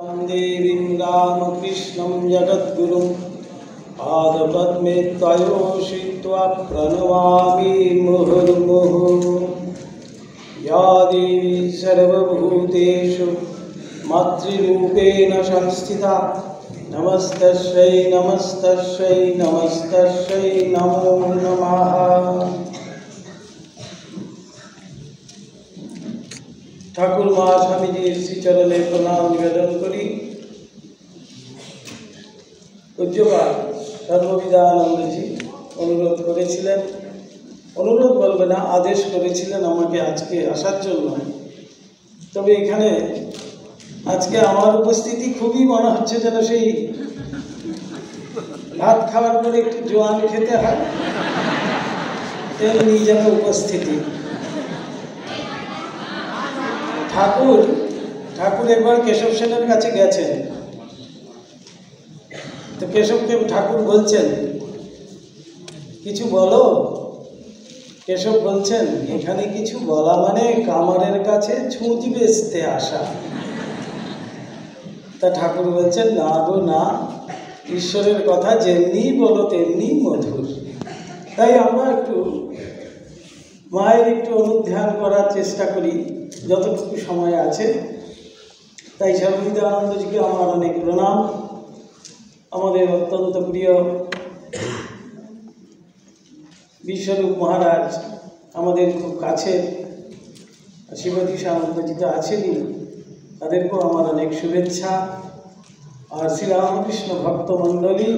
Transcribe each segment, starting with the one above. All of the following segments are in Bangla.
देवीं रामकृष्णं जगद्गुरुं पादपद्मे त्वयोषित्वा प्रणमामि मुहुर्मुहुः। या देवी सर्वभूतेषु मातृरूपेण संस्थिता नमस्तस्यै नमस्तस्यै नमस्तस्यै नमो नमः। ঠাকুর মা স্বামীজির শ্রীচরণে প্রণাম নিবেদন করি। পূজ্যপাদ সর্ববিধানন্দজি অনুরোধ করেছিলেন, অনুরোধ বলবে না, আদেশ করেছিলেন আমাকে আজকে আসার জন্য। তবে এখানে আজকে আমার উপস্থিতি খুবই মনে হচ্ছে যেন সেই ভাত খাওয়ার পরে একটু জোয়ান খেতে হয় তেমনি যেন উপস্থিতি। ঠাকুর একবার কেশব সেনের কাছে গেছেন, তো কেশবকে ঠাকুর বলছেন কিছু বলো। কেশব বলছেন এখানে কিছু বলা মানে কামারের কাছে ছুঁচ বেচতে আসা। তা ঠাকুর বলছেন না গো না, ঈশ্বরের কথা যেমনি বলো তেমনি মধুর। তাই আমরা একটু মায়ের একটু অনুধ্যান করার চেষ্টা করি যতটুকু সময় আছে। তাই সর্ববিধানন্দজিকে আমার অনেক প্রণাম। আমাদের অত্যন্ত প্রিয় বিশ্বরূপ মহারাজ আমাদের খুব কাছের, শিবতী সামন্তজি তো আছেনই, তাদেরকেও আমার অনেক শুভেচ্ছা। আর শ্রীরামকৃষ্ণ ভক্তমণ্ডলী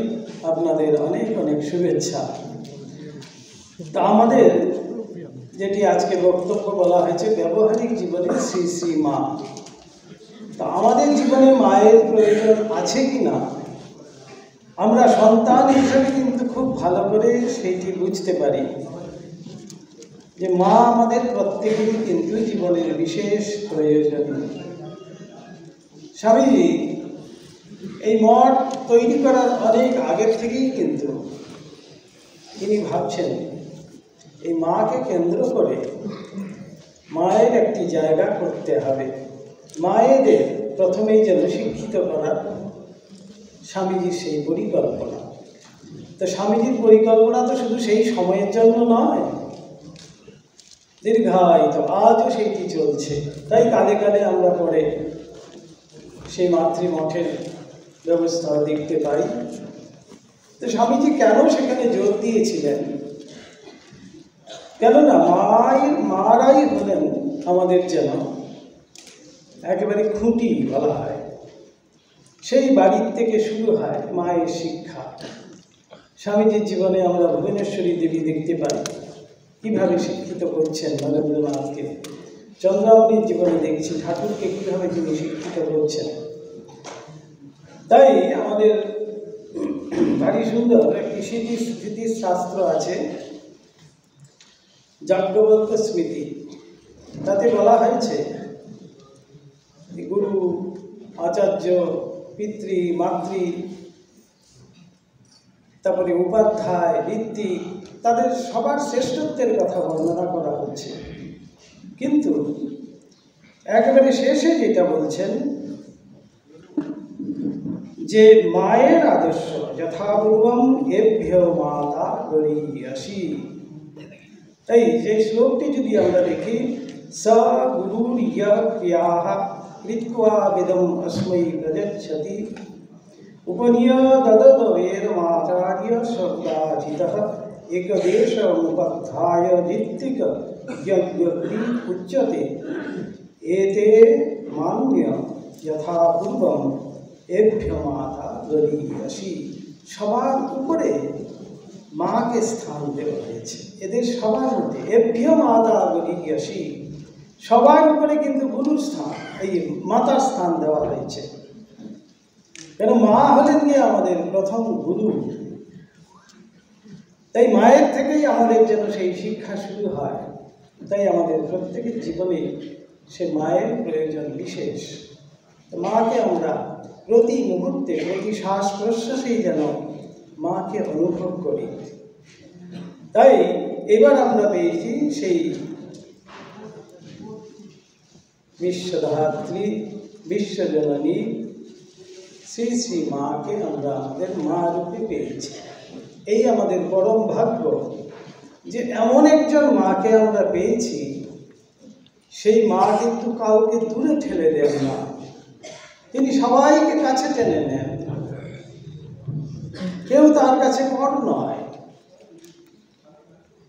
আপনাদের অনেক অনেক শুভেচ্ছা। তা আমাদের যেটি আজকে বক্তব্য বলা হয়েছে ব্যবহারিক জীবনে শ্রী শ্রী মা। তা আমাদের জীবনে মায়ের প্রয়োজন আছে কি না আমরা সন্তান হিসেবে কিন্তু খুব ভালো করে সেইটি বুঝতে পারি যে মা আমাদের প্রত্যেকেরই কিন্তু জীবনের বিশেষ প্রয়োজন। স্বামীজি এই মঠ তৈরি করার অনেক আগের থেকেই কিন্তু তিনি ভাবছেন এই মাকে কেন্দ্র করে মায়ের একটি জায়গা করতে হবে, মায়েদের প্রথমেই যেন শিক্ষিত করা স্বামীজির সেই পরিকল্পনা। তো স্বামীজির পরিকল্পনা তো শুধু সেই সময়ের জন্য নয়, দীর্ঘায়িত আজও সেইটি চলছে। তাই কালে কালে আমরা পরে সেই মাতৃমঠের ব্যবস্থা দেখতে পাই। তো স্বামীজি কেন সেখানে জোর দিয়েছিলেন? কেননা মারাই হলেন আমাদের যেন একেবারে খুঁটি বলা হয়। সেই বাড়ির থেকে শুরু হয় মায়ের শিক্ষা। স্বামীজির জীবনে আমরা ভুবনেশ্বরী দেবী দেখতে পাই কীভাবে শিক্ষিত করছেন নরেন্দ্রনাথকে। চন্দ্রাবলীর জীবনে দেখছি ঠাকুরকে কীভাবে তিনি শিক্ষিত করছেন। তাই আমাদের ভারী সুন্দর একটি স্মৃতির শাস্ত্র আছে, যাজ্ঞবল্ক্য স্মৃতি। তাতে বলা হয়েছে গুরু, আচার্য, পিতৃ, মাতৃ, তারপরে উপাধ্যায়, ঋত্বিক, তাদের সবার শ্রেষ্ঠত্বের কথা বর্ণনা করা হচ্ছে। কিন্তু একেবারে শেষে যেটা বলছেন যে মায়ের আদর্শ যথাপূর্বম এভ্য মাতা গরীয়সী। তাই যে শ্লোকটি যদি আমরা দেখি, স গুরুর ক্রিয়াঃ কৃত্বা বেদম अस्मै প্রযচ্ছতি উপনিয়দদত বেদমাচার্য শব্দাজিতঃ একদেশমুপদ্ধায় ঋত্বিক যজ্ঞগ্রী উচ্যতে এতে মান্য যথাপূর্বম এভ্য মাতা গরীয়সী। সবার উপরে মাকে স্থান দেওয়া হয়েছে, এদের সবার মধ্যে এভ্য মাতা গরীয়সী, সবার উপরে কিন্তু গুরুর স্থান, এই মাতার স্থান দেওয়া হয়েছে। কেন মা হলেন গিয়ে আমাদের প্রথম গুরু। তাই মায়ের থেকেই আমাদের যেন সেই শিক্ষা শুরু হয়। তাই আমাদের প্রত্যেকের জীবনে সে মায়ের প্রয়োজন বিশেষ। মাকে আমরা প্রতি মুহূর্তে, প্রতি শ্বাস প্রশ্বাসেই যেন মাকে অনুভব করি। তাই এবার আমরা পেয়েছি সেই বিশ্বধাত্রী, বিশ্বজননী শ্রী শ্রী মাকে আমরা আমাদের মা রূপে পেয়েছি। এই আমাদের পরম ভাগ্য যে এমন একজন মাকে আমরা পেয়েছি। সেই মা কিন্তু কাউকে দূরে ঠেলে দেন না, তিনি সবাইকে কাছে টেনে নেন। কেউ তার কাছে পর নয়।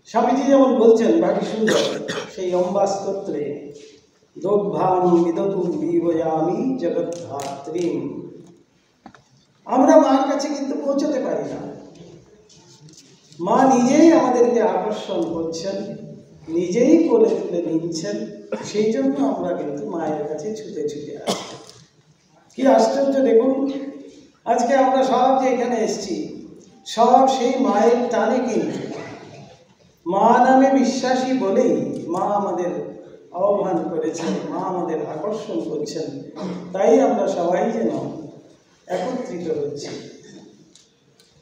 স্বামীজি যেমন বলছেন ভারী সুন্দর সেই অম্বা স্তোত্রে, দোগ্ভাম বিদতুম বিবয়ামি জগদ্ধাত্রীম। আমরা মার কাছে কিন্তু পৌঁছতে পারি না। মা নিজেই আমাদেরকে আকর্ষণ করছেন, নিজেই কোলে তুলে নিচ্ছেন। সেই জন্য আমরা কিন্তু মায়ের কাছে ছুটে ছুটে আসি। কি আশ্চর্য দেখুন, আজকে আমরা সব যে এখানে এসেছি সব সেই মায়ের টানে। কিন্তু মা নামে বিশ্বাসী বলেই মা আমাদের আহ্বান করেছেন, মা আমাদের আকর্ষণ করছেন। তাই আমরা সবাই যেন একত্রিত হচ্ছি।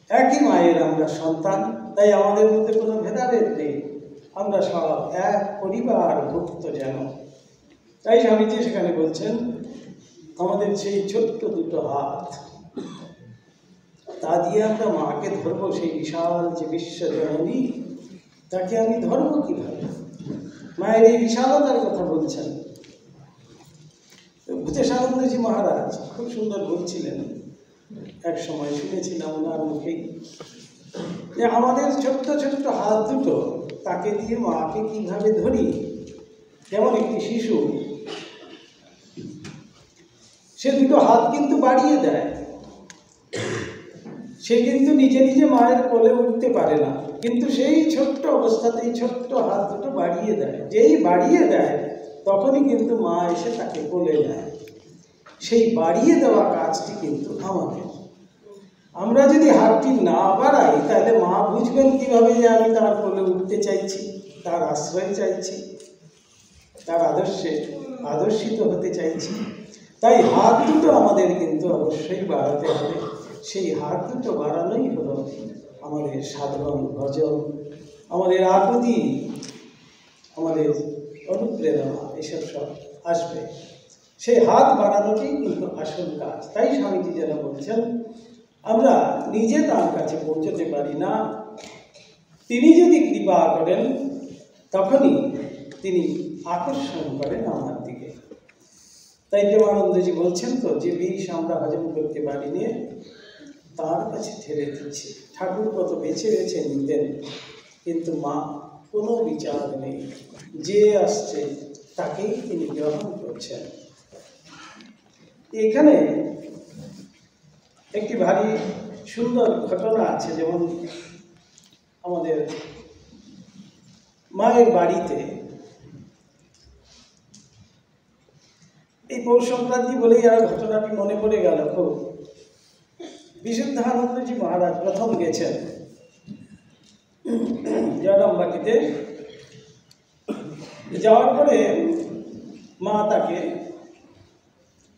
একই মায়ের আমরা সন্তান, তাই আমাদের মধ্যে কোনো ভেদাভেদ নেই। আমরা সব এক পরিবার ভুক্ত যেন। তাই স্বামীজি সেখানে বলছেন, আমাদের সেই ছোট্ট দুটো হাত, তা দিয়ে আমরা মাকে ধরবো। সেই বিশাল যে বিশ্বজননী, তাকে আমি ধরবো কিভাবে? মায়ের এই বিশালতার কথা বলছেন। ভূতেশানন্দজি মহারাজ খুব সুন্দর বলছিলেন, এক সময় শুনেছিলাম ওনার মুখেই, যে আমাদের ছোট্ট ছোট্ট হাত দুটো, তাকে দিয়ে মাকে কিভাবে ধরি। যেমন একটি শিশু, সে দুটো হাত কিন্তু বাড়িয়ে দেয়, সে কিন্তু নিজে নিজে মায়ের কোলে উঠতে পারে না, কিন্তু সেই ছোট্ট অবস্থাতেই ছোট্ট হাত দুটো বাড়িয়ে দেয়। যেই বাড়িয়ে দেয় তখনই কিন্তু মা এসে তাকে কোলে নেয়। সেই বাড়িয়ে দেওয়া কাজটি কিন্তু আমাদের। আমরা যদি হাতটি না বাড়াই, তাহলে মা বুঝবেন কিভাবে যে আমি তার কোলে উঠতে চাইছি, তার আশ্রয় চাইছি, তার আদর্শে আদর্শিত হতে চাইছি। তাই হাত দুটো আমাদের কিন্তু অবশ্যই বাড়াতে হবে। সেই হাত দুটো বাড়ানোই হলো আমাদের সাধন, ভজন, আমাদের আকুতি, আমাদের অনুপ্রেরণা, এসব সব আসবে। সেই হাত বাড়ানোটাই কিন্তু আসল কাজ। তাই স্বামীজি যেন বলছেন, আমরা নিজে তার কাছে পৌঁছতে পারি না, তিনি যদি কৃপা করেন তখনই তিনি আকর্ষণ করেন আমার দিকে। তাই প্রেমানন্দজি বলছেন তো, যে বিষ আমরা হজম করতে পারিনি তার কাছে ঠেলে দিচ্ছি। ঠাকুর কত বেছে বেছে নিতেন, কিন্তু মা কোনো বিচার নেই, যে আসছে তাকেই তিনি গ্রহণ করছেন। এখানে একটি ভারী সুন্দর ঘটনা আছে। যেমন আমাদের মায়ের বাড়িতে এই পৌষ সংক্রান্তি বলেই আর ঘটনাটি মনে পড়ে গেল খুব। বিশুদ্ধানন্দজি মহারাজ প্রথম গেছেন জয়রামবাটিতে। যাওয়ার পরে মা তাকে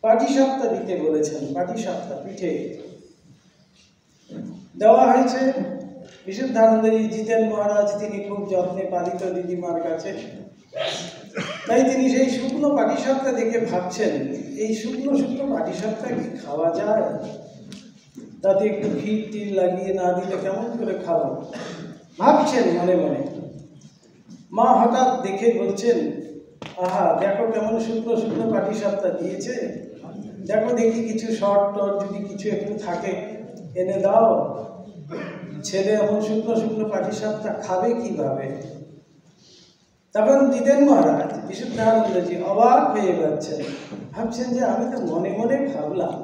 পাটিসাপটা দিতে বলেছেন। পাটিসাপটা পিঠে দেওয়া হয়েছে। বিশুদ্ধানন্দজি জিতেন মহারাজ তিনি খুব যত্নে পালিত দিদিমার কাছে। তাই তিনি সেই শুকনো পাটিসাপটা দেখে ভাবছেন, এই শুকনো শুকনো পাটিসাপটা কি খাওয়া যায়? তাতে একটু ঘি টিল লাগিয়ে না দিলে কেমন করে খাবো ভাবছেন মনে মনে। মা হঠাৎ দেখে বলছেন, আহা দেখো কেমন শুকনো শুকনো পাটিসাপটা দিয়েছে, দেখো দেখি কিছু শর্ট টট যদি কিছু একটু থাকে এনে দাও। ছেলে এমন শুকনো শুকনো পাটিসাপটা খাবে কিভাবে? তখন দিতেন মহারাজ বিশুদ্ধানন্দজি অবাক হয়ে যাচ্ছেন, ভাবছেন যে আমি তো মনে মনে ভাবলাম,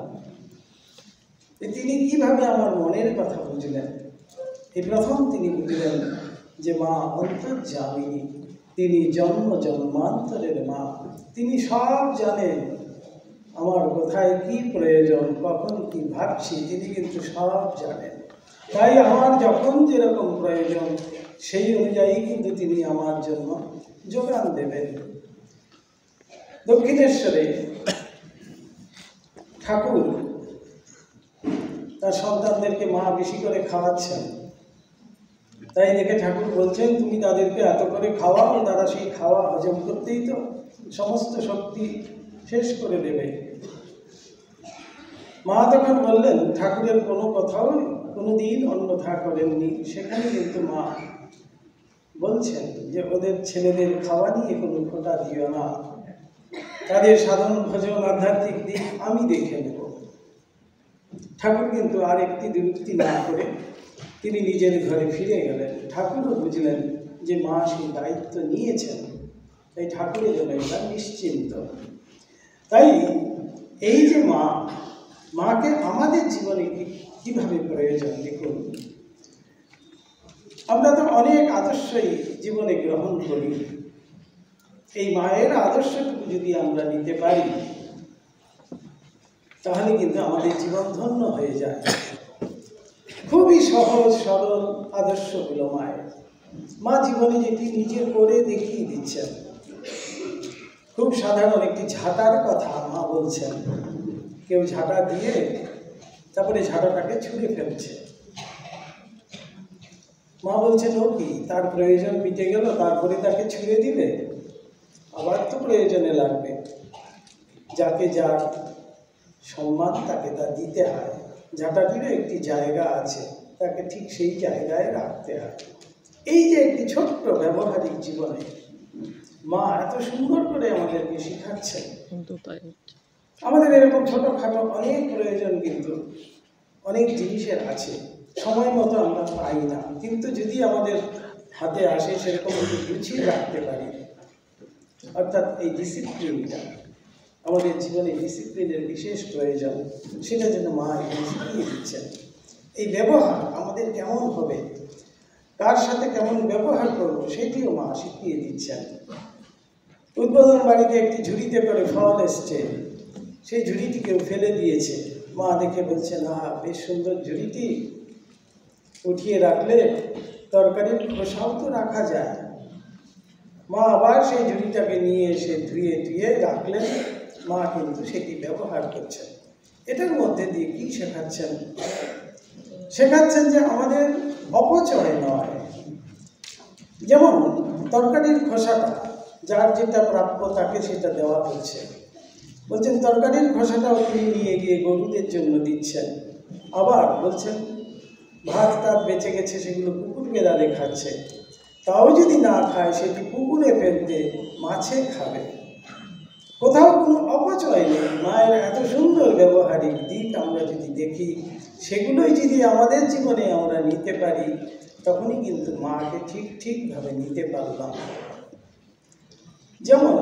তিনি কিভাবে আমার মনের কথা বুঝলেন। এই প্রথম তিনি বুঝলেন যে মা অন্তর্যামিনী, তিনি জন্ম জন্মান্তরের মা, তিনি সব জানেন। আমার কোথায় কি প্রয়োজন, কখন কি ভাবছি, তিনি কিন্তু সব জানেন। তাই আমার যখন যেরকম প্রয়োজন সেই অনুযায়ী কিন্তু তিনি আমার জন্য যোগান দেবেন। দক্ষিণেশ্বরে ঠাকুর তার সন্তানদেরকে মা বেশি করে খাওয়াচ্ছেন। তাই দেখে ঠাকুর বলছেন, তুমি তাদেরকে এত করে খাওয়াও, তারা সেই খাওয়া হজম করতেই তো সমস্ত শক্তি শেষ করে দেবে। মা তখন বললেন, ঠাকুরের কোনো কথাও কোনোদিন অন্যথা করেননি। সেখানে কিন্তু মা বলছেন যে ওদের ছেলেদের খাওয়া নিয়ে কোনো খোঁটা দিও না, তাদের সাধন ভজন আধ্যাত্মিক দিক আমি দেখে নেব। ঠাকুর কিন্তু আর একটি বিরক্তি না করে তিনি নিজের ঘরে ফিরে গেলেন। ঠাকুরও বুঝলেন যে মা সেই দায়িত্ব নিয়েছেন, তাই ঠাকুরের জন্য এটা নিশ্চিন্ত। তাই এই যে মাকে আমাদের জীবনে কীভাবে প্রয়োজন দেখুন। আমরা তো অনেক আদর্শই জীবনে গ্রহণ করি, এই মায়ের আদর্শটুকু যদি আমরা নিতে পারি তাহলে কিন্তু আমাদের জীবন ধন্য হয়ে যায়। খুবই সহজ সরল আদর্শগুলো মায়ের। মা জীবনে যেটি নিজে করে দেখিয়ে দিচ্ছেন। খুব সাধারণ একটি ঝাঁটার কথা মা বলছেন। কেউ ঝাঁটা দিয়ে তারপরে ঝাঁটাটাকে ছুঁড়ে ফেলছে। মা বলছেন, ও কি, তার প্রয়োজন মিটে গেল, তারপরে তাকে ছুঁড়ে দিবে? আবার তো প্রয়োজনে লাগবে। যাকে যার সম্মান তাকে তা দিতে হয়। ঝাঁটাটিরও একটি জায়গা আছে, তাকে ঠিক সেই জায়গায় রাখতে হয়। এই যে একটি ছোট্ট ব্যবহারিক জীবনে মা এত সুন্দর করে আমাদেরকে শেখাচ্ছেন। আমাদের এরকম ছোটোখাটো অনেক প্রয়োজন কিন্তু অনেক জিনিসের আছে, সময় মতো আমরা পাই না, কিন্তু যদি আমাদের হাতে আসে সেরকম একটু গুছিয়ে রাখতে পারি। অর্থাৎ এই ডিসিপ্লিনটা আমাদের জীবনে, ডিসিপ্লিনের বিশেষ প্রয়োজন, সেটা যেন মা এখানে শিখিয়ে দিচ্ছেন। এই ব্যবহার আমাদের কেমন হবে, কার সাথে কেমন ব্যবহার করবো, সেটিও মা শিখিয়ে দিচ্ছেন। উদ্বোধন বাড়িতে একটি ঝুড়িতে করে ফল এসছে, সেই ঝুড়িটি কেউ ফেলে দিয়েছে। মা দেখে বলছে, না, বেশ সুন্দর ঝুড়িটি, উঠিয়ে রাখলে তরকারির খোসাও তো রাখা যায়। মা আবার সেই ঝুড়িটাকে নিয়ে এসে ধুয়ে ধুয়ে রাখলেন। মা কিন্তু সেটি ব্যবহার করছেন। এটার মধ্যে দিয়ে কি শেখাচ্ছেন? শেখাচ্ছেন যে আমাদের অপচয় নয়। যেমন তরকারির খোসাটা যার যেটা প্রাপ্য তাকে সেটা দেওয়া হচ্ছে। বলছেন তরকারির খোসাটাও তিনি নিয়ে গিয়ে গরুদের জন্য দিচ্ছেন। আবার বলছেন ভাত তার বেঁচে গেছে, সেগুলো কুকুর বেড়ালে খাচ্ছে, তাও যদি না খায় সেটি পুকুরে ফেলতে মাছে খাবে। কোথাও কোনো অপচয় নেই। মায়ের এত সুন্দর ব্যবহারিক দিক আমরা যদি দেখি, সেগুলোই যদি আমাদের জীবনে আমরা নিতে পারি, তখনই কিন্তু মাকে ঠিকভাবে নিতে পারলাম। যেমন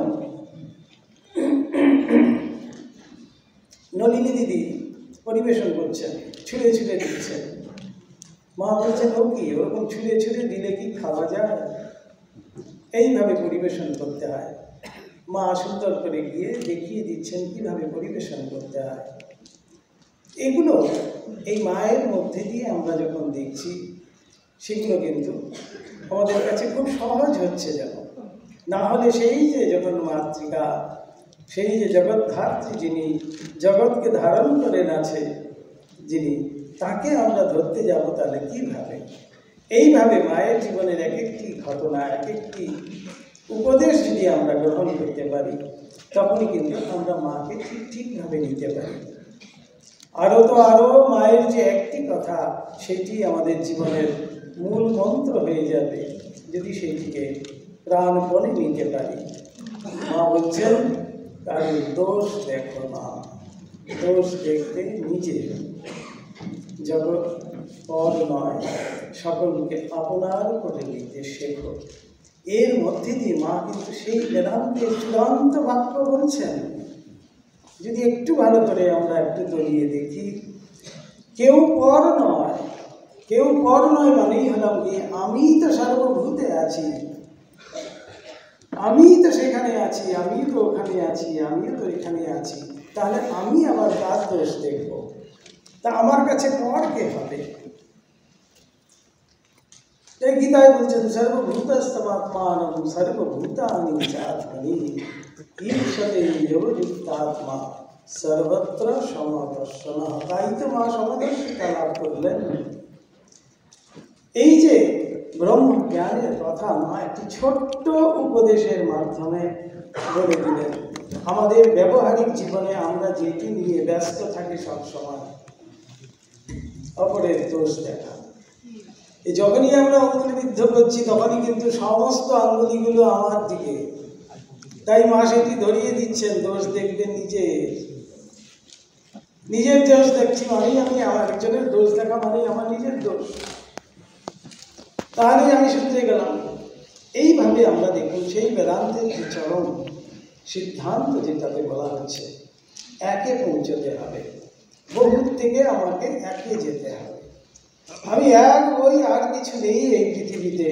নলিনী দিদি পরিবেশন করছেন, ছুঁড়ে ছুঁড়ে দিচ্ছেন। মা বলছেন, ও কি, ওরকম ছুঁড়ে ছুঁড়ে দিলে কি খাওয়া যায়? এইভাবে পরিবেশন করতে হয়। মা সুন্দর করে গিয়ে দেখিয়ে দিচ্ছেন কিভাবে পরিবেশন করতে হয়। এগুলো এই মায়ের মধ্যে দিয়ে আমরা যখন দেখছি, সেগুলো কিন্তু আমাদের কাছে খুব সহজ হচ্ছে। যেন না হলে সেই যে জগৎ মাতৃকা, সেই যে জগৎধাত্রী, যিনি জগৎকে ধারণ করেন আছে যিনি, তাকে আমরা ধরতে যাব তাহলে কীভাবে? এইভাবে মায়ের জীবনের এক একটি ঘটনা, এক একটি উপদেশ যদি আমরা গ্রহণ করতে পারি, তখনই কিন্তু আমরা মাকে ঠিকভাবে নিতে পারি। আরও মায়ের যে একটি কথা, সেটি আমাদের জীবনের মূল মন্ত্র হয়ে যাবে যদি সেটিকে প্রাণপণে নিতে পারি। মা বলছেন, কারণ দোষ দেখো না, দোষ দেখতে নিজে। জগৎ পর নয়, সকলকে আপনার করে নিতে শেখো। এর মধ্যে দিয়ে মা কিন্তু সেই বেদান্তের চূড়ান্ত বাক্য বলছেন। যদি একটু ভালো করে আমরা একটু দলিয়ে দেখি, কেউ পর নয়, কেউ পর নয় মানেই হলাম কি, আমি তো সর্বভূতে আছি, আমি তো সেখানে আছি, আমি তো ওখানে আছি, আমিও তো এখানে আছি। তাহলে আমি আবার কার দোষ দেখব? তা আমার কাছে পর কে হবে? এই গীতায় বলছেন, সর্বভূতস্তমাত্মানম সর্বভূতানি চাত্মনি ঈর্ষতে যোগযুক্তাত্মা সর্বত্র সমদর্শনঃ। তাই তো মা সমদর্শিতা লাভ করলেন। এই যে ব্রহ্ম জ্ঞানের কথা মা একটি ছোট্ট উপদেশের মাধ্যমে বলে দিলেন। আমাদের ব্যবহারিক জীবনে আমরা যেটি নিয়ে ব্যস্ত থাকি সব সময়, অপরের দোষ দেখা। এই যখনই আমরা অঙ্গুলিবিদ্ধ করছি তখনই কিন্তু সমস্ত আঙ্গুলিগুলো আমার দিকে। তাই মা সেটি ধরিয়ে দিচ্ছেন, দোষ দেখবে নিজের দোষ দেখছি মানেই আমি আমার একজনের দোষ দেখা মানেই আমার নিজের দোষ, তাহলেই আমি শুনতে গেলাম। এইভাবে আমরা দেখুন সেই বেদান্তের যে চরম সিদ্ধান্ত যেটাতে বলা হচ্ছে, একে পৌঁছতে হবে, বহু থেকে আমাকে একে যেতে হবে। আমি এক বই, আর কিছু নেই এই পৃথিবীতে,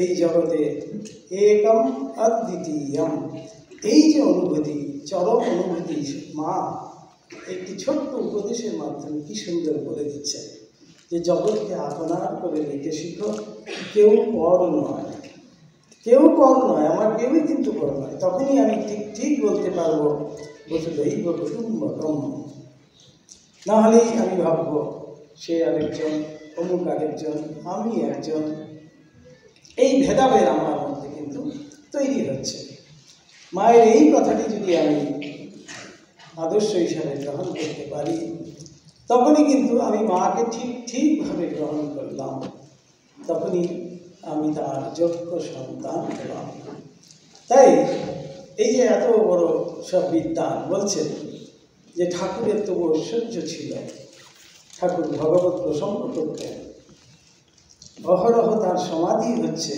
এই জগতে, একম অদ্বিতীয়ম। এই যে অনুভূতি, চরম অনুভূতি, মা একটি ছোট্ট উপদেশের মাধ্যমে কি সুন্দর করে দিচ্ছেন যে জগৎকে আপনার করে নিতে শিখো। কেউ পর নয়, কেউ পর নয়, আমার কেউই কিন্তু পর নয়। তখনই আমি ঠিক বলতে পারবো বসুধৈব কুটুম্বকম। নাহলেই আমি ভাববো সে আরেকজন, অমুক আরেকজন, আমি একজন। এই ভেদাভেদ আমার মধ্যে কিন্তু তৈরি হচ্ছে। মায়ের এই কথাটি যদি আমি আদর্শ হিসাবে গ্রহণ করতে পারি, তখনই কিন্তু আমি মাকে ঠিকভাবে গ্রহণ করলাম, তখনই আমি তার যোগ্য সন্তান হলাম। তাই এই যে এত বড় সব বিদ্বান বলছেন যে ঠাকুরের তবু ঐশ্বর্য ছিল, ঠাকুর ভগবত প্রসঙ্গ করতেন, অহরহ তার সমাধি হচ্ছে,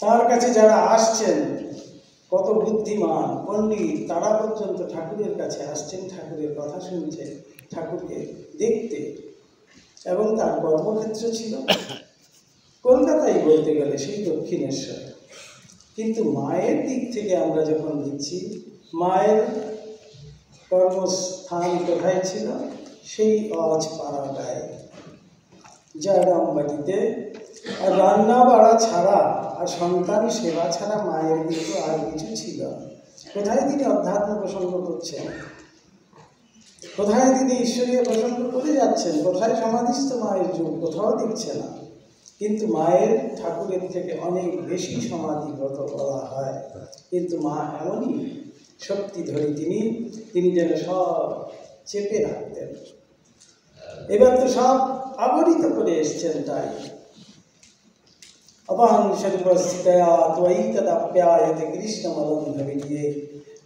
তার কাছে যারা আসছেন কত বুদ্ধিমান পণ্ডিত, তারা পর্যন্ত ঠাকুরের কাছে আসছেন, ঠাকুরের কথা শুনছেন, ঠাকুরকে দেখতে। এবং তার কর্মক্ষেত্র ছিল কলকাতায় বলতে গেলে সেই দক্ষিণেশ্বর। কিন্তু মায়ের দিক থেকে আমরা যখন দিচ্ছি, মায়ের কর্মস্থান কোথায় ছিল? সেই অজপাড়াগায়, জয়রামবাটিতে। আর রান্না বাড়া ছাড়া আর সন্তান সেবা ছাড়া মায়ের কিন্তু আর কিছু ছিল। কোথায় তিনি অধ্যাত্ম প্রসঙ্গ করছেন, কোথায় তিনি ঈশ্বরীয় প্রসঙ্গ করে যাচ্ছেন, কোথায় সমাধিস্থ মায়ের যুগ, কোথাও দিচ্ছে না। কিন্তু মায়ের ঠাকুরের থেকে অনেক বেশি সমাধিগত বলা হয়। কিন্তু মা এমনই শক্তি ধরে তিনি যেন সব চেপে রাখতেন। এবার তো সব আবরিত করে এসছেন। তাই অবাংশরূপস্থিতয়া ত্বয়ি তদাপ্যায়তে কৃষ্ণমলম্ভবিদ্যে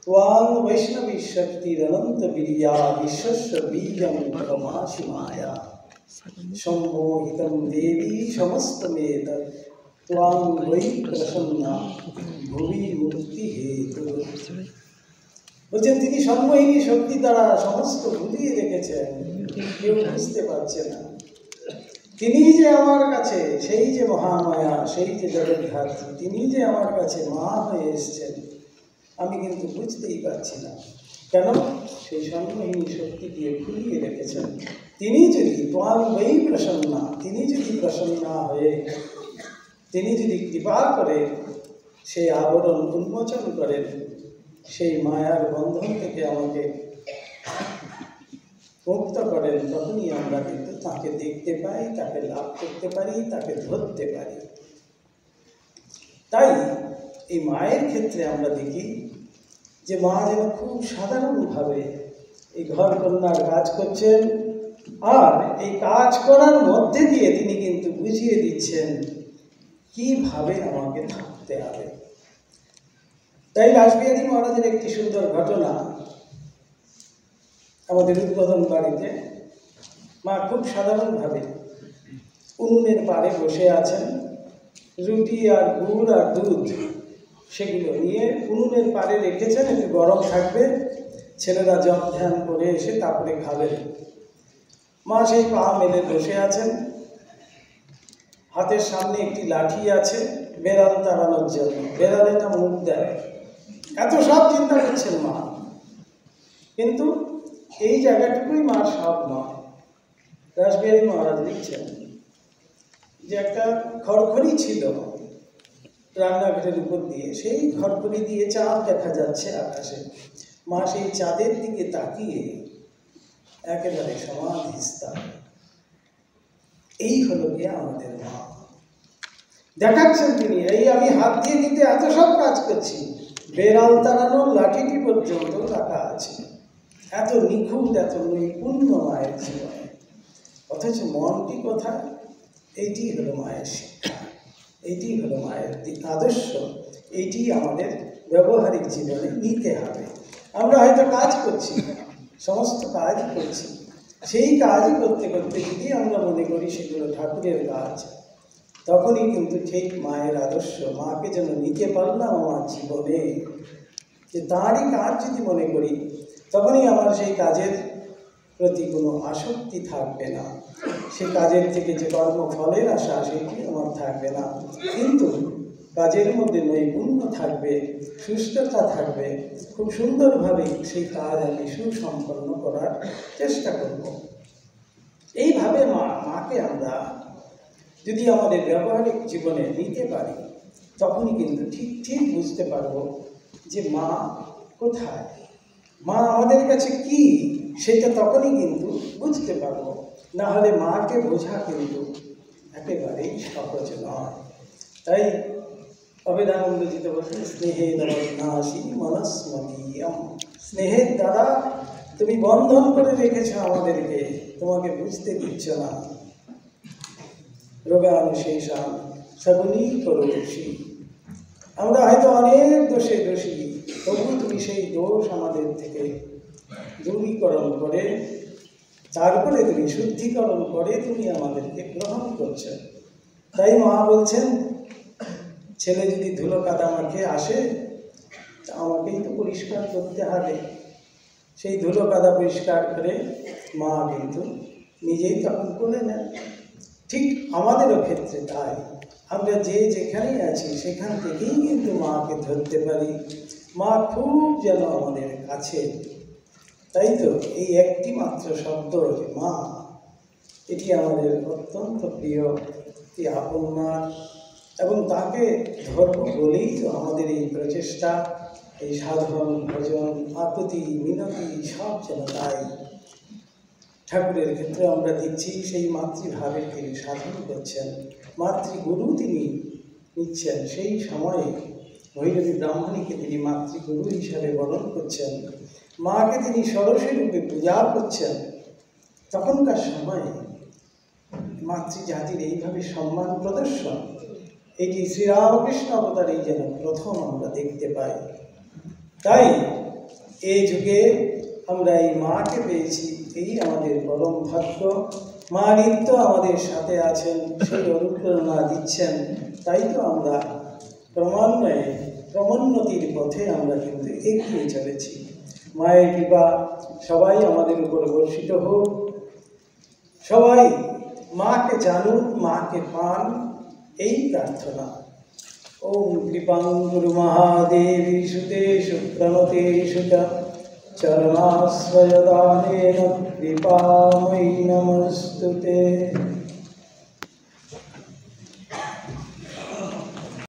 ত্বাং বৈষ্ণবী শক্তিরনন্ত বীর্যা বিশ্বস্য বীজং পরমাসি মায়া সম্মোহিতং দেবী সমস্তমেত ত্বাং বৈ প্রসন্না ভুবি মুক্তি হেতু। বলছেন তিনি সম্মোহিনী শক্তি দ্বারা সমস্ত ভুলিয়ে রেখেছেন, কেউ বুঝতে পারছে না। তিনি যে আমার কাছে সেই যে মহামায়া, সেই যে জগদ্ধাত্রী, তিনি যে আমার কাছে মা হয়ে এসছেন, আমি কিন্তু বুঝতেই পারছি না। কেন? সেই সম্মোহিনী শক্তি দিয়ে ভুলিয়ে রেখেছেন। তিনি যদি ত্বাং বৈ প্রসন্না, তিনি যদি প্রসন্না হয়ে, তিনি যদি কৃপা করে সেই আবরণ উন্মোচন করেন, সেই মায়ার বন্ধন থেকে আমাকে মুক্ত করেন, তখনই আমরা কিন্তু তাকে দেখতে পাই, তাকে লাভ করতে পারি, তাকে ধরতে পারি। তাই এই মায়ের ক্ষেত্রে আমরা দেখি যে মা যেন খুব সাধারণভাবে এই ঘর কন্যার কাজ করছেন, আর এই কাজ করার মধ্যে দিয়ে তিনি কিন্তু বুঝিয়ে দিচ্ছেন কিভাবে আমাকে থাকতে হবে। তাই রাসবিহারী মহারাজের একটি সুন্দর ঘটনা, আমাদের উদ্বোধন বাড়িতে মা খুব সাধারণভাবে উনুনের পাড়ে বসে আছেন, রুটি আর গুড় আর দুধ সেগুলো নিয়ে উনুনের পাড়ে রেখেছেন, একটু গরম থাকবে, ছেলেরা জপ ধ্যান করে এসে তারপরে খাবেন। মা সেই পা মেলে বসে আছেন, হাতের সামনে একটি লাঠি আছে বেড়াল তাড়ানোর জন্য, বেড়ালেটা মুখ দেয়, এত সব চিন্তা করছেন মা। কিন্তু এই জায়গাটুকুই মার সব নয়। রাসবিহারী মহারাজ লিখছেন যে একটা খড়খড়ি ছিল রান্নাঘরের উপর দিয়ে, সেই খড়খড়ি দিয়ে চাঁদ দেখা যাচ্ছে আকাশে। মা সেই চাঁদের দিকে তাকিয়ে একেবারে সমাধিস্থা। এই হলো গিয়ে আমাদের মা। দেখাচ্ছেন তিনি, এই আমি হাত দিয়ে কিন্তু এত সব কাজ করছি, বেড়াল তাড়ানোর লাঠিটি পর্যন্ত রাখা আছে। এত নিখুঁত, এত নৈপুণ্য মায়ের জীবনে। অথচ মনটি কোথায়? এইটি হলো মায়ের শিক্ষা, এইটি হলো মায়ের আদর্শ, এইটি আমাদের ব্যবহারিক জীবনে নিতে হবে। আমরা হয়তো কাজ করছি, সমস্ত কাজ করছি, সেই কাজই করতে করতে যদি আমরা মনে করি সেগুলো ঠাকুরের কাজ, তখনই কিন্তু ঠিক মায়ের আদর্শ, মাকে যেন নিতে পারলাম আমার জীবনে, যে তাঁরই কাজ যদি মনে করি, তখনই আমার সেই কাজের প্রতি কোনো আসক্তি থাকবে না। সে কাজের থেকে যে কর্মফলের আশা, সেটি আমার থাকবে না, কিন্তু কাজের মধ্যে নৈপুণ্য থাকবে, সুস্থতা থাকবে, খুব সুন্দরভাবে সেই কাজ আমি সুসম্পন্ন করার চেষ্টা করব। এইভাবে মাকে আমরা যদি আমাদের ব্যবহারিক জীবনে নিতে পারি, তখনই কিন্তু ঠিক বুঝতে পারব যে মা কোথায়, মা আমাদের কাছে কি, সেটা তখনই কিন্তু বুঝতে পারব। না হলে মাকে বোঝা কিন্তু একেবারেই সহজ নয়। তাই অবেদানন্দজিতে বলছেন, স্নেহে নাসি মনস্মদীয়ম, স্নেহের দ্বারা তুমি বন্ধন করে রেখেছ আমাদেরকে, তোমাকে বুঝতে দিচ্ছ না। রোগানুশেষাম সগুণী করোষি, আমরা হয়তো অনেক দোষে দোষী, তবু তুমি সেই দোষ আমাদের থেকে দূরীকরণ করে, তারপরে তুমি শুদ্ধিকরণ করে তুমি আমাদেরকে গ্রহণ করছ। তাই মা বলছেন, ছেলে যদি ধুলো কাদা মাখে আসে, আমাকেই তো পরিষ্কার করতে হবে। সেই ধুলো কাদা পরিষ্কার করে মা কিন্তু নিজেই তখন করে নেন। ঠিক আমাদেরও ক্ষেত্রে তাই, আমরা যে যেখানেই আছি সেখান থেকেই কিন্তু মাকে ধরতে পারি। মা খুব যেন আমাদের কাছে। তাই তো এই একটি মাত্র শব্দ যে মা, এটি আমাদের অত্যন্ত প্রিয়, এটি আপন মা, এবং তাকে ধর্ম বলেই তো আমাদের এই প্রচেষ্টা, এই সাধন ভজন আকুতি মিনতি সব যেন তাই। ঠাকুরের ক্ষেত্রে আমরা দেখছি সেই মাতৃভাবের তিনি সাধন করছেন, মাতৃগুরু তিনি নিচ্ছেন। সেই সময়ে ভৈরবী ব্রাহ্মণীকে তিনি মাতৃগুরু হিসাবে বরণ করছেন, মাকে তিনি ষোড়শী রূপে পূজা করছেন। তখনকার সময়ে মাতৃজাতির এইভাবে সম্মান প্রদর্শন, এটি শ্রীরামকৃষ্ণ অবতারেই যেন প্রথম আমরা দেখতে পাই। তাই এই যুগে আমরা এই মাকে পেয়েছি, এই আমাদের পরম ভাগ্য। মা নিত্য আমাদের সাথে আছেন, সেই অনুপ্রেরণা দিচ্ছেন। তাই তো আমরা ক্রমোন্নতির পথে আমরা কিন্তু এগিয়ে চলেছি। মায়ের কৃপা সবাই আমাদের উপর বর্ষিত হোক, সবাই মাকে জানুন, মাকে পান, এই প্রার্থনা। ওম কৃপাং গুরু মহাদেবী সুতেষু প্রণতেষু চ চরণাশ্রয়দানেন কৃপাময়ী নমস্তুতে।